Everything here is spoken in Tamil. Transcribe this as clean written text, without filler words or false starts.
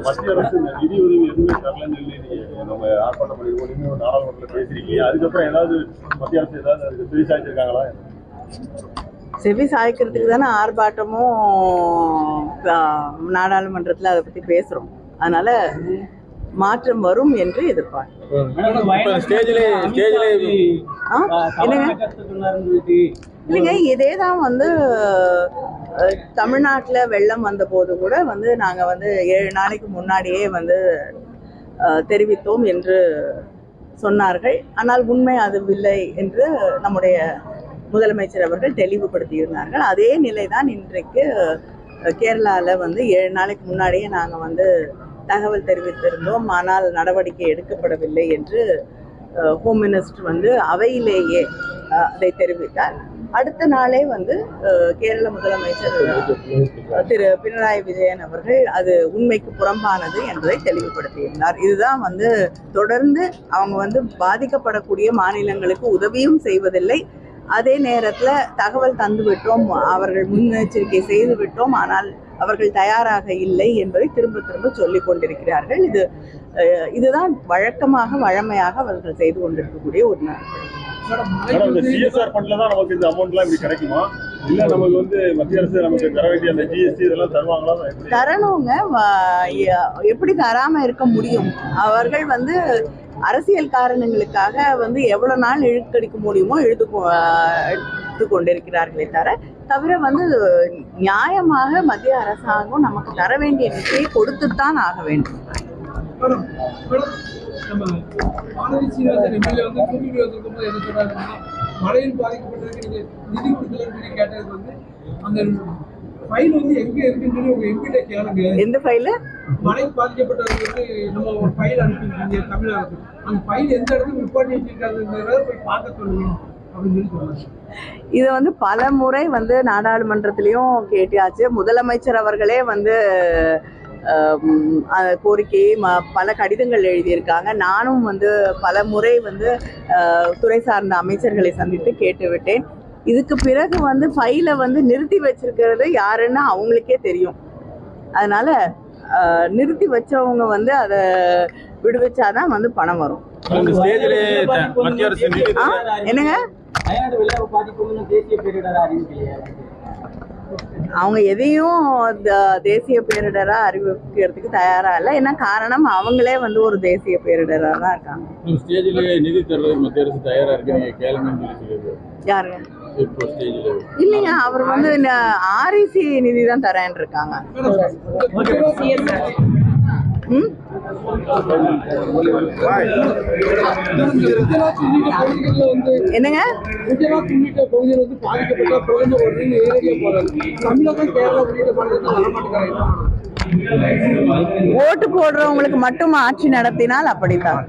மத்திய அரசு நிதி உதவி எதுவுமே தரலன்னு சொல்லி நம்ம ஆர்ப்பாட்டம் பண்ணிருக்கோம், நாடாளுமன்றத்தில் பேசிருக்கீங்க. அதுக்கப்புறம் ஏதாவது மத்திய அரசு ஏதாவது அதுக்கு செவி சாய்ச்சிருக்காங்களா? செவி சாய்க்கிறதுக்கு தானே ஆர்ப்பாட்டமும் நாடாளுமன்றத்தில் அதை பற்றி பேசுகிறோம். அதனால மாற்றம் வரும் என்று எதிர்பார்க்கிறேன். இல்லைங்க, இதே தான் வந்து தமிழ்நாட்டில் வெள்ளம் வந்த போது கூட வந்து நாங்கள் வந்து 7 நாளைக்கு முன்னாடியே வந்து தெரிவித்தோம் என்று சொன்னார்கள். ஆனால் உண்மை அதுவில்லை என்று நம்முடைய முதலமைச்சர் அவர்கள் தெளிவுபடுத்தியிருந்தார்கள். அதே நிலை தான் இன்றைக்கு கேரளாவில் வந்து 7 நாளைக்கு முன்னாடியே நாங்கள் வந்து தகவல் தெரிவித்திருந்தோம். ஆனால் நடவடிக்கை எடுக்கப்படவில்லை என்று ஹோம் மினிஸ்டர் வந்து அவையிலேயே அதை தெரிவித்தார். அடுத்த நாளே வந்து கேரள முதலமைச்சர் திரு பினராயி விஜயன் அவர்கள் அது உண்மைக்கு புறம்பானது என்பதை தெளிவுபடுத்தியிருந்தார். இதுதான் வந்து தொடர்ந்து அவங்க வந்து பாதிக்கப்படக்கூடிய மாநிலங்களுக்கு உதவியும் செய்வதில்லை, அதே நேரத்தில் தகவல் தந்துவிட்டோம், அவர்கள் முன்னெச்சரிக்கை செய்து விட்டோம், ஆனால் அவர்கள் தயாராக இல்லை என்பதை திரும்ப திரும்ப சொல்லிக் கொண்டிருக்கிறார்கள். இதுதான் வழமையாக அவர்கள் செய்து கொண்டிருக்கக்கூடிய ஒரு நாள். சிஎஸ்ஆர் ஃபண்ட்ல தான் நமக்கு இந்த அமௌண்ட்லாம் இப்படி கிடைக்குமா? இல்ல நமக்கு வந்து மத்திய அரசு நமக்கு தர வேண்டிய அந்த ஜிஎஸ்டி இதெல்லாம் தருவாங்களா? தரணுங்க, எப்படி தராம இருக்க முடியும்? அவர்கள் வந்து அரசியல் காரணங்களுக்காக வந்து எவ்வளவு நாள் இழுக்கடிக்க முடியுமோ இழுத்து கொண்டிருக்கிறார்களே தவிர வந்து நியாயமாக மத்திய அரசாங்கம் நமக்கு தர வேண்டிய நிதியை கொடுத்துத்தான் ஆக வேண்டும். மழையில் பாதிக்கப்பட்டதுக்கு நிதி கொடுக்கலன்னு கேட்டதுக்கு வந்து அந்த ஃபைல் வந்து எங்க இருக்குன்னு உங்க எம்பிட்ட கேளுங்க. எந்த ஃபைல்? மழை பாதிக்கப்பட்டவங்க வந்து நம்ம ஒரு ஃபைல் அனுப்பியிருக்கீங்க தமிழ்நாடு, அந்த ஃபைல் எந்த இடத்துக்கு ரிப்போர்ட் பண்ணிருக்காங்கிறத போய் பார்க்க சொல்லுங்க அப்படின்னு சொல்லி சொன்னாங்க. இதை வந்து பல முறை வந்து நாடாளுமன்றத்திலையும் கேட்டாச்சு. முதலமைச்சர் அவர்களே வந்து கோரிக்கையை பல கடிதங்கள் எழுதியிருக்காங்க. நானும் வந்து பல முறை வந்து துறை சார்ந்த அமைச்சர்களை சந்தித்து கேட்டுவிட்டேன். இதுக்கு பிறகு வந்து ஃபைலை வந்து நிறுத்தி வச்சிருக்கிறது யாருன்னு அவங்களுக்கே தெரியும். அதனால நிறுத்தி வச்சவங்க வந்து அதை விடுவிச்சாதான் வந்து பணம் வரும். என்னங்க, அவங்க எதையும் தேசிய பேரிடரா அறிவிக்கிறதுக்கு தயாரா இல்லை. என்ன காரணம்? அவங்களே வந்து ஒரு தேசிய பேரிடரா தான் இருக்காங்க. நிதி தர்றது மத்திய அரசு தயாரா இருக்கு. யாருங்க? இல்லைங்க, அவர் வந்து ஆர்இசி நிதி தான் தரேன் இருக்காங்க. என்னங்க, குஜராத் உள்ளிட்ட பகுதியில் வந்து பாதிக்கப்பட்ட குறைந்த ஒரு ஏரியா போறாங்க. தமிழகம், கேரளா உள்ளிட்ட மாநிலத்தில் வரமாட்டேங்கிறாங்க. ஓட்டு போடுறவங்களுக்கு மட்டும் ஆட்சி நடத்தினால் அப்படித்தான்.